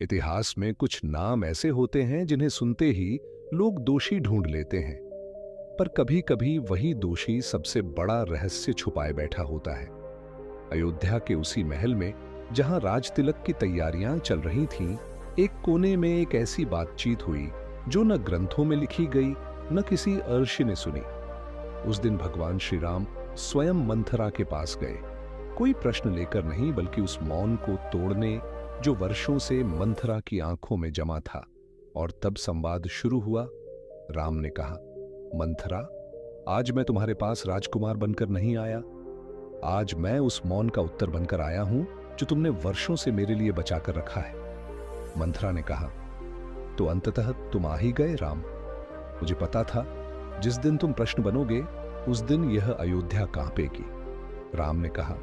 इतिहास में कुछ नाम ऐसे होते हैं जिन्हें सुनते ही लोग दोषी ढूंढ लेते हैं, पर कभी कभी वही दोषी सबसे बड़ा रहस्य छुपाए बैठा होता है। अयोध्या के उसी महल में जहां राज तिलक की तैयारियां चल रही थीं, एक कोने में एक ऐसी बातचीत हुई जो न ग्रंथों में लिखी गई, न किसी अर्षि ने सुनी। उस दिन भगवान श्री राम स्वयं मंथरा के पास गए, कोई प्रश्न लेकर नहीं, बल्कि उस मौन को तोड़ने जो वर्षों से मंथरा की आंखों में जमा था। और तब संवाद शुरू हुआ। राम ने कहा, मंथरा, आज मैं तुम्हारे पास राजकुमार बनकर नहीं आया, आज मैं उस मौन का उत्तर बनकर आया हूं जो तुमने वर्षों से मेरे लिए बचाकर रखा है। मंथरा ने कहा, तो अंततः तुम आ ही गए राम। मुझे पता था जिस दिन तुम प्रश्न बनोगे उस दिन यह अयोध्या कांपेगी। राम ने कहा,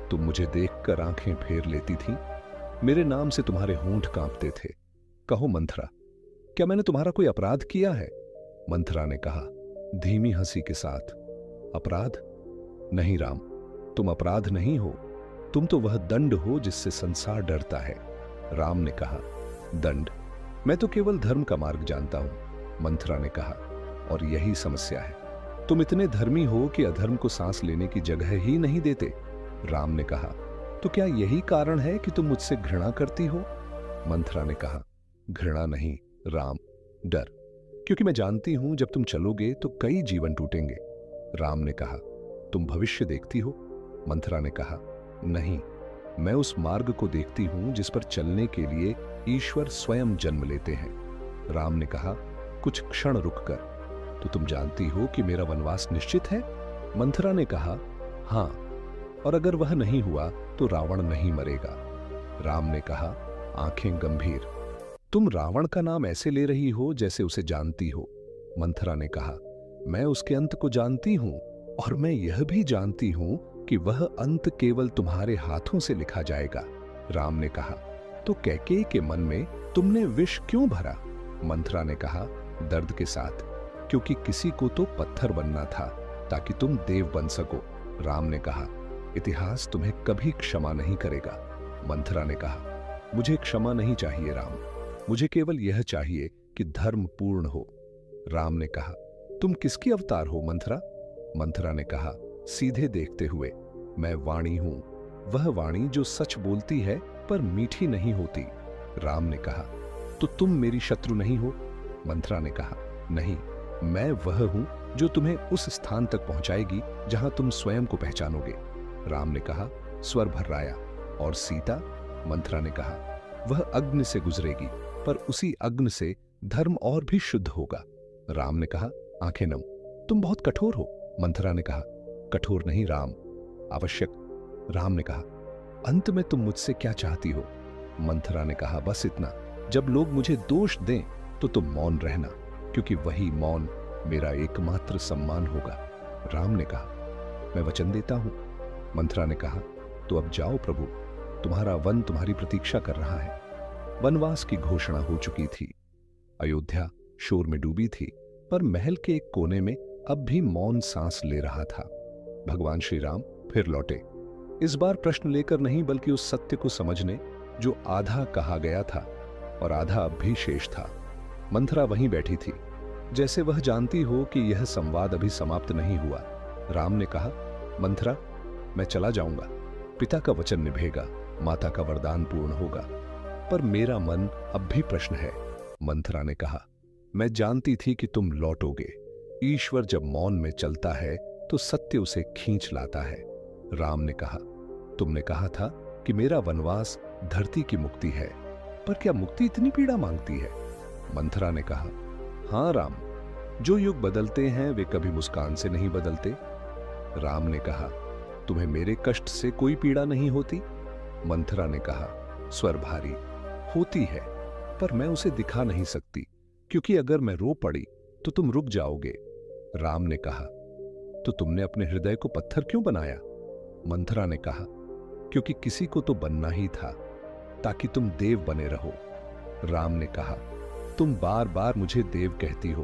तुम मुझे देखकर आंखें फेर लेती थी, मेरे नाम से तुम्हारे होंठ कांपते थे। कहो मंथरा, क्या मैंने तुम्हारा कोई अपराध किया है? मंथरा ने कहा धीमी हंसी के साथ, अपराध? नहीं राम, तुम अपराध नहीं हो, तुम तो वह दंड हो जिससे संसार डरता है। राम ने कहा, दंड? मैं तो केवल धर्म का मार्ग जानता हूं। मंथरा ने कहा, और यही समस्या है, तुम इतने धर्मी हो कि अधर्म को सांस लेने की जगह ही नहीं देते। राम ने कहा, तो क्या यही कारण है कि तुम मुझसे घृणा करती हो? मंथरा ने कहा, घृणा नहीं राम, डर, क्योंकि मैं जानती हूं जब तुम चलोगे तो कई जीवन टूटेंगे। राम ने कहा, तुम भविष्य देखती हो? मंथरा ने कहा, नहीं, मैं उस मार्ग को देखती हूं जिस पर चलने के लिए ईश्वर स्वयं जन्म लेते हैं। राम ने कहा, कुछ क्षण रुककर, तो तुम जानती हो कि मेरा वनवास निश्चित है? मंथरा ने कहा, हां, और अगर वह नहीं हुआ तो रावण नहीं मरेगा। राम ने कहा, आंखें गंभीर, तुम रावण का नाम ऐसे ले रही हो जैसे उसे जानती हो। मंथरा ने कहा, मैं उसके अंत को जानती हूं, और मैं यह भी जानती हूं कि वह अंत केवल तुम्हारे हाथों से लिखा जाएगा। राम ने कहा, तो कैकेयी के मन में तुमने विष क्यों भरा? मंथरा ने कहा दर्द के साथ, क्योंकि किसी को तो पत्थर बनना था ताकि तुम देव बन सको। राम ने कहा, इतिहास तुम्हें कभी क्षमा नहीं करेगा। मंथरा ने कहा, मुझे क्षमा नहीं चाहिए राम, मुझे केवल यह चाहिए कि धर्म पूर्ण हो। राम ने कहा, तुम किसकी अवतार हो मंथरा? मंथरा ने कहा, सीधे देखते हुए, मैं वाणी हूं, वह वाणी जो सच बोलती है पर मीठी नहीं होती। राम ने कहा, तो तुम मेरी शत्रु नहीं हो? मंथरा ने कहा, नहीं, मैं वह हूं जो तुम्हें उस स्थान तक पहुंचाएगी जहां तुम स्वयं को पहचानोगे। राम ने कहा, स्वर भर्राया, और सीता? मंथरा ने कहा, वह अग्नि से गुजरेगी, पर उसी अग्नि से धर्म और भी शुद्ध होगा। राम ने कहा, आंखें नम, तुम बहुत कठोर हो। मंथरा ने कहा, कठोर नहीं राम, आवश्यक। राम ने कहा, अंत में तुम मुझसे क्या चाहती हो? मंथरा ने कहा, बस इतना, जब लोग मुझे दोष दें तो तुम मौन रहना, क्योंकि वही मौन मेरा एकमात्र सम्मान होगा। राम ने कहा, मैं वचन देता हूं। मंथरा ने कहा, तो अब जाओ प्रभु, तुम्हारा वन तुम्हारी प्रतीक्षा कर रहा है। वनवास की घोषणा हो चुकी थी। अयोध्या शोर में डूबी थी, पर महल के एक कोने में अब भी मौन सांस ले रहा था। भगवान श्री राम फिर लौटे, इस बार प्रश्न लेकर नहीं, बल्कि उस सत्य को समझने जो आधा कहा गया था और आधा अब भी शेष था। मंथरा वहीं बैठी थी, जैसे वह जानती हो कि यह संवाद अभी समाप्त नहीं हुआ। राम ने कहा, मंथरा, मैं चला जाऊंगा, पिता का वचन निभेगा, माता का वरदान पूर्ण होगा, पर मेरा मन अब भी प्रश्न है। मंथरा ने कहा, मैं जानती थी कि तुम लौटोगे। ईश्वर जब मौन में चलता है तो सत्य उसे खींच लाता है। राम ने कहा, तुमने कहा था कि मेरा वनवास धरती की मुक्ति है, पर क्या मुक्ति इतनी पीड़ा मांगती है? मंथरा ने कहा, हां राम, जो युग बदलते हैं वे कभी मुस्कान से नहीं बदलते। राम ने कहा, तुम्हें मेरे कष्ट से कोई पीड़ा नहीं होती? मंथरा ने कहा, स्वर भारी, होती है, पर मैं उसे दिखा नहीं सकती, क्योंकि अगर मैं रो पड़ी तो तुम रुक जाओगे। राम ने कहा, तो तुमने अपने हृदय को पत्थर क्यों बनाया? मंथरा ने कहा, क्योंकि किसी को तो बनना ही था, ताकि तुम देव बने रहो। राम ने कहा, तुम बार बार मुझे देव कहती हो,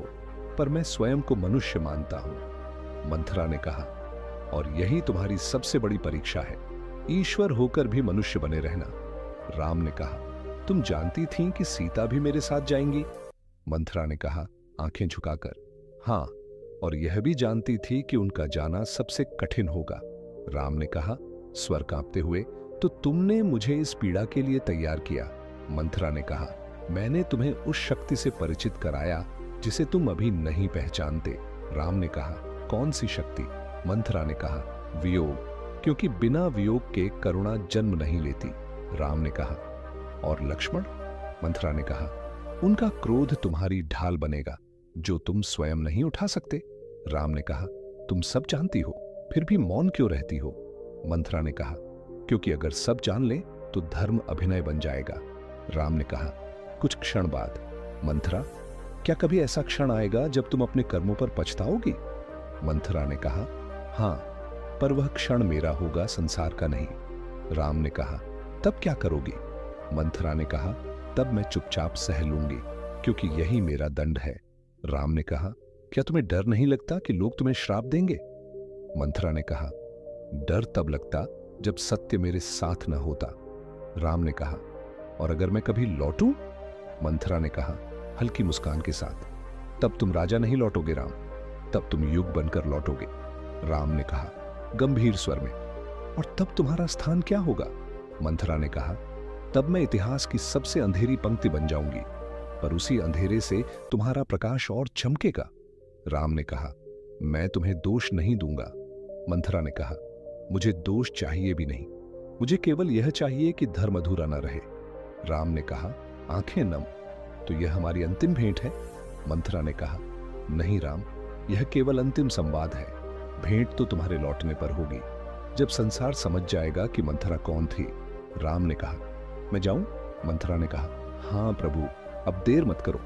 पर मैं स्वयं को मनुष्य मानता हूं। मंथरा ने कहा, और यही तुम्हारी सबसे बड़ी परीक्षा है, ईश्वर होकर भी मनुष्य बने रहना। राम ने कहा, तुम जानती थीं कि सीता भी मेरे साथ जाएंगी? मंथरा ने कहा, आंखें झुकाकर। हाँ, और यह भी जानती थी कि उनका जाना सबसे कठिन होगा। राम ने कहा, स्वर कांपते हुए, तो तुमने मुझे इस पीड़ा के लिए तैयार किया। मंथरा ने कहा, मैंने तुम्हें उस शक्ति से परिचित कराया जिसे तुम अभी नहीं पहचानते। राम ने कहा, कौन सी शक्ति? मंथरा ने कहा, वियोग, क्योंकि बिना वियोग के करुणा जन्म नहीं लेती। राम ने कहा, और लक्ष्मण? मंथरा ने कहा, उनका क्रोध तुम्हारी ढाल बनेगा जो तुम स्वयं नहीं उठा सकते। राम ने कहा, तुम सब जानती हो, फिर भी मौन क्यों रहती हो? मंथरा ने कहा, क्योंकि अगर सब जान ले तो धर्म अभिनय बन जाएगा। राम ने कहा, कुछ क्षण बाद, मंथरा, क्या कभी ऐसा क्षण आएगा जब तुम अपने कर्मों पर पछताओगी? मंथरा ने कहा, हां, पर वह क्षण मेरा होगा, संसार का नहीं। राम ने कहा, तब क्या करोगी? मंथरा ने कहा, तब मैं चुपचाप सह लूंगी, क्योंकि यही मेरा दंड है। राम ने कहा, क्या तुम्हें डर नहीं लगता कि लोग तुम्हें श्राप देंगे? मंथरा ने कहा, डर तब लगता जब सत्य मेरे साथ न होता। राम ने कहा, और अगर मैं कभी लौटूं? मंथरा ने कहा, हल्की मुस्कान के साथ, तब तुम राजा नहीं लौटोगे राम, तब तुम युग बनकर लौटोगे। राम ने कहा गंभीर स्वर में, और तब तुम्हारा स्थान क्या होगा? मंथरा ने कहा, तब मैं इतिहास की सबसे अंधेरी पंक्ति बन जाऊंगी, पर उसी अंधेरे से तुम्हारा प्रकाश और चमकेगा। राम ने कहा, मैं तुम्हें दोष नहीं दूंगा। मंथरा ने कहा, मुझे दोष चाहिए भी नहीं, मुझे केवल यह चाहिए कि धर्म अधूरा न रहे। राम ने कहा, आंखें नम, तो यह हमारी अंतिम भेंट है? मंथरा ने कहा, नहीं राम, यह केवल अंतिम संवाद है। भेंट तो तुम्हारे लौटने पर होगी, जब संसार समझ जाएगा कि मंथरा कौन थी। राम ने कहा, मैं जाऊं? मंथरा ने कहा, हां प्रभु, अब देर मत करो,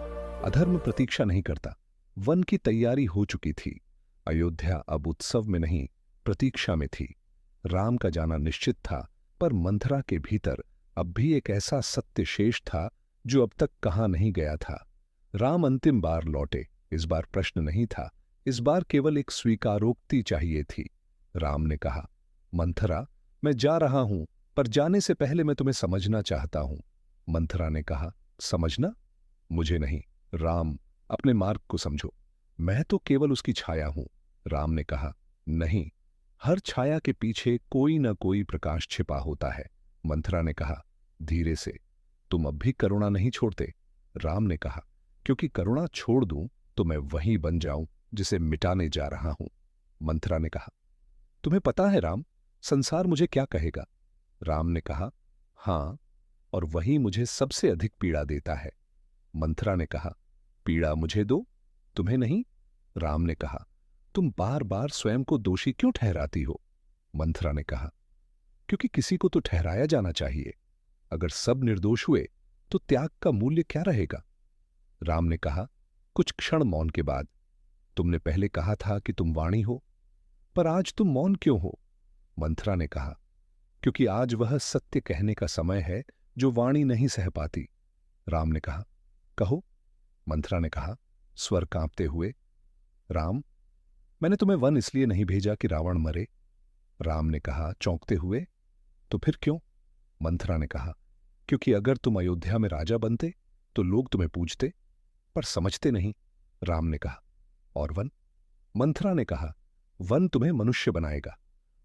अधर्म प्रतीक्षा नहीं करता। वन की तैयारी हो चुकी थी, अयोध्या अब उत्सव में नहीं प्रतीक्षा में थी। राम का जाना निश्चित था, पर मंथरा के भीतर अब भी एक ऐसा सत्य शेष था जो अब तक कहा नहीं गया था। राम अंतिम बार लौटे, इस बार प्रश्न नहीं था, इस बार केवल एक स्वीकारोक्ति चाहिए थी। राम ने कहा, मंथरा, मैं जा रहा हूं, पर जाने से पहले मैं तुम्हें समझना चाहता हूं। मंथरा ने कहा, समझना? मुझे नहीं। राम, अपने मार्ग को समझो, मैं तो केवल उसकी छाया हूं। राम ने कहा, नहीं, हर छाया के पीछे कोई न कोई प्रकाश छिपा होता है। मंथरा ने कहा, धीरे से, तुम अब भी करुणा नहीं छोड़ते? राम ने कहा, क्योंकि करुणा छोड़ दूं तो मैं वही बन जाऊं जिसे मिटाने जा रहा हूं। मंथरा ने कहा, तुम्हें पता है राम, संसार मुझे क्या कहेगा? राम ने कहा, हां, और वही मुझे सबसे अधिक पीड़ा देता है। मंथरा ने कहा, पीड़ा मुझे दो, तुम्हें नहीं? राम ने कहा, तुम बार बार स्वयं को दोषी क्यों ठहराती हो? मंथरा ने कहा, क्योंकि किसी को तो ठहराया जाना चाहिए। अगर सब निर्दोष हुए तो त्याग का मूल्य क्या रहेगा? राम ने कहा, कुछ क्षण मौन के बाद, तुमने पहले कहा था कि तुम वाणी हो, पर आज तुम मौन क्यों हो? मंथरा ने कहा, क्योंकि आज वह सत्य कहने का समय है जो वाणी नहीं सह पाती। राम ने कहा, कहो। मंथरा ने कहा, स्वर कांपते हुए, राम, मैंने तुम्हें वन इसलिए नहीं भेजा कि रावण मरे। राम ने कहा, चौंकते हुए, तो फिर क्यों? मंथरा ने कहा, क्योंकि अगर तुम अयोध्या में राजा बनते तो लोग तुम्हें पूजते, पर समझते नहीं। राम ने कहा, और वन? मंथरा ने कहा, वन तुम्हें मनुष्य बनाएगा,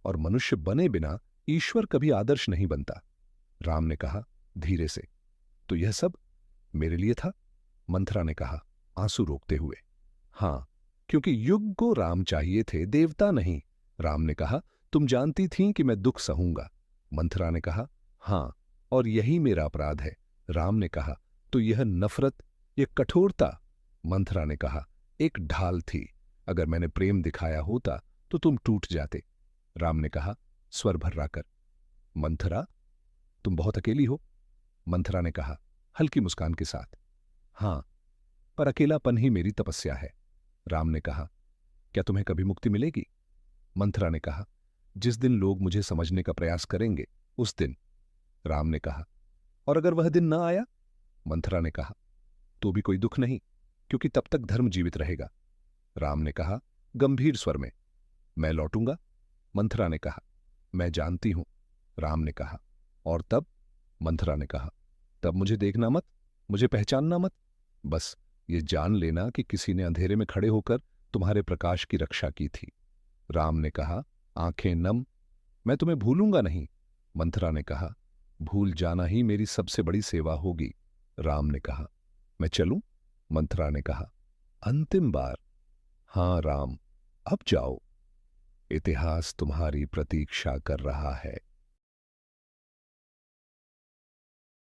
और मनुष्य बने बिना ईश्वर कभी आदर्श नहीं बनता। राम ने कहा, धीरे से, तो यह सब मेरे लिए था? मंथरा ने कहा, आंसू रोकते हुए, हां, क्योंकि युग को राम चाहिए थे, देवता नहीं। राम ने कहा, तुम जानती थीं कि मैं दुख सहूंगा। मंथरा ने कहा, हां, और यही मेरा अपराध है। राम ने कहा, तो यह नफरत, यह कठोरता? मंथरा ने कहा, एक ढाल थी, अगर मैंने प्रेम दिखाया होता तो तुम टूट जाते। राम ने कहा, स्वर भर्राकर, मंथरा, तुम बहुत अकेली हो? मंथरा ने कहा, हल्की मुस्कान के साथ, हां, पर अकेलापन ही मेरी तपस्या है। राम ने कहा, क्या तुम्हें कभी मुक्ति मिलेगी? मंथरा ने कहा, जिस दिन लोग मुझे समझने का प्रयास करेंगे, उस दिन। राम ने कहा, और अगर वह दिन न आया? मंथरा ने कहा, तो भी कोई दुख नहीं, क्योंकि तब तक धर्म जीवित रहेगा। राम ने कहा, गंभीर स्वर में, मैं लौटूंगा। मंथरा ने कहा, मैं जानती हूं। राम ने कहा, और तब? मंथरा ने कहा, तब मुझे देखना मत, मुझे पहचानना मत। बस ये जान लेना कि किसी ने अंधेरे में खड़े होकर तुम्हारे प्रकाश की रक्षा की थी। राम ने कहा, आंखें नम, मैं तुम्हें भूलूंगा नहीं। मंथरा ने कहा, भूल जाना ही मेरी सबसे बड़ी सेवा होगी। राम ने कहा, मैं चलूं? मंथरा ने कहा, अंतिम बार। हाँ राम, अब जाओ, इतिहास तुम्हारी प्रतीक्षा कर रहा है।